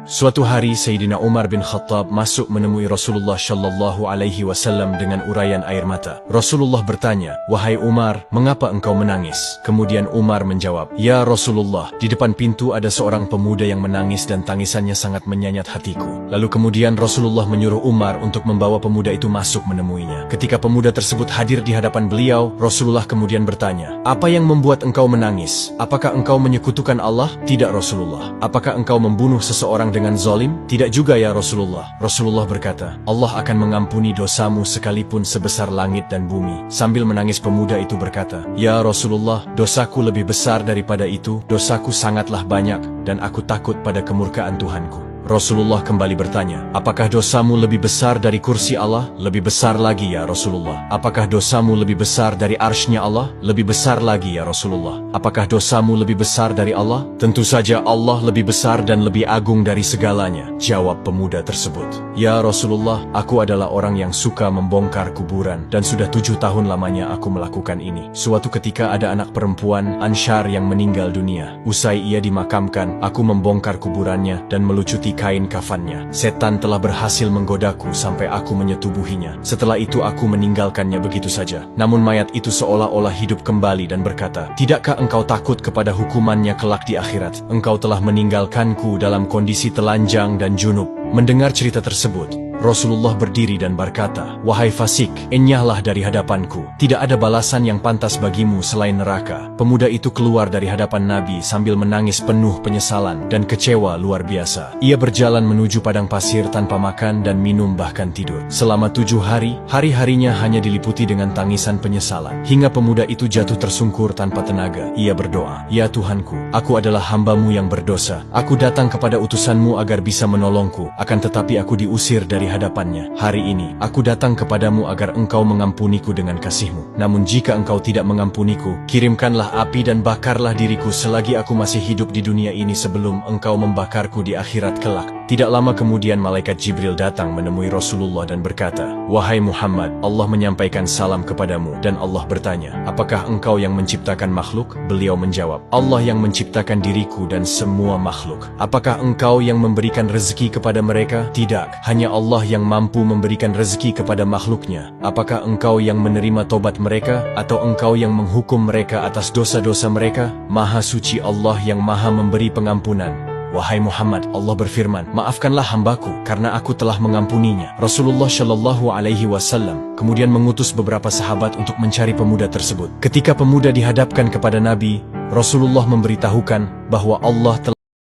Suatu hari Sayyidina Umar bin Khattab masuk menemui Rasulullah Shallallahu Alaihi Wasallam dengan uraian air mata. Rasulullah bertanya, "Wahai Umar, mengapa engkau menangis?" Kemudian Umar menjawab, "Ya Rasulullah, di depan pintu ada seorang pemuda yang menangis dan tangisannya sangat menyayat hatiku." Lalu kemudian Rasulullah menyuruh Umar untuk membawa pemuda itu masuk menemuinya. Ketika pemuda tersebut hadir di hadapan beliau, Rasulullah kemudian bertanya, "Apa yang membuat engkau menangis? Apakah engkau menyekutukan Allah?" "Tidak Rasulullah." "Apakah engkau membunuh seseorang dengan zalim?" "Tidak juga ya Rasulullah." Rasulullah berkata, "Allah akan mengampuni dosamu sekalipun sebesar langit dan bumi." Sambil menangis pemuda itu berkata, "Ya Rasulullah, dosaku lebih besar daripada itu, dosaku sangatlah banyak, dan aku takut pada kemurkaan Tuhanku." Rasulullah kembali bertanya, "Apakah dosamu lebih besar dari kursi Allah?" "Lebih besar lagi ya Rasulullah." "Apakah dosamu lebih besar dari arsy-Nya Allah?" "Lebih besar lagi ya Rasulullah." "Apakah dosamu lebih besar dari Allah?" "Tentu saja Allah lebih besar dan lebih agung dari segalanya," jawab pemuda tersebut. "Ya Rasulullah, aku adalah orang yang suka membongkar kuburan, dan sudah 7 tahun lamanya aku melakukan ini. Suatu ketika ada anak perempuan, Ansyar, yang meninggal dunia. Usai ia dimakamkan, aku membongkar kuburannya dan melucuti kain kafannya. Setan telah berhasil menggodaku sampai aku menyetubuhinya. Setelah itu aku meninggalkannya begitu saja. Namun mayat itu seolah-olah hidup kembali dan berkata, 'Tidakkah engkau takut kepada hukumannya kelak di akhirat? Engkau telah meninggalkanku dalam kondisi telanjang dan junub.'" Mendengar cerita tersebut, Rasulullah berdiri dan berkata, "Wahai fasik, enyahlah dari hadapanku. Tidak ada balasan yang pantas bagimu selain neraka." Pemuda itu keluar dari hadapan Nabi sambil menangis penuh penyesalan dan kecewa luar biasa. Ia berjalan menuju padang pasir tanpa makan dan minum bahkan tidur. Selama 7 hari, hari-harinya hanya diliputi dengan tangisan penyesalan. Hingga pemuda itu jatuh tersungkur tanpa tenaga. Ia berdoa, "Ya Tuhanku, aku adalah hamba-Mu yang berdosa. Aku datang kepada utusan-Mu agar bisa menolongku. Akan tetapi aku diusir dari hadapannya. Hari ini, aku datang kepadamu agar engkau mengampuniku dengan kasih-Mu. Namun jika engkau tidak mengampuniku, kirimkanlah api dan bakarlah diriku selagi aku masih hidup di dunia ini sebelum engkau membakarku di akhirat kelak." Tidak lama kemudian malaikat Jibril datang menemui Rasulullah dan berkata, "Wahai Muhammad, Allah menyampaikan salam kepadamu." Dan Allah bertanya, "Apakah engkau yang menciptakan makhluk?" Beliau menjawab, "Allah yang menciptakan diriku dan semua makhluk." "Apakah engkau yang memberikan rezeki kepada mereka?" "Tidak, hanya Allah yang mampu memberikan rezeki kepada makhluknya." "Apakah engkau yang menerima tobat mereka, atau engkau yang menghukum mereka atas dosa-dosa mereka?" "Maha suci Allah yang maha memberi pengampunan." "Wahai Muhammad, Allah berfirman, 'Maafkanlah hambaku, karena aku telah mengampuninya.'" Rasulullah Shallallahu Alaihi Wasallam kemudian mengutus beberapa sahabat untuk mencari pemuda tersebut. Ketika pemuda dihadapkan kepada Nabi, Rasulullah memberitahukan bahwa Allah telah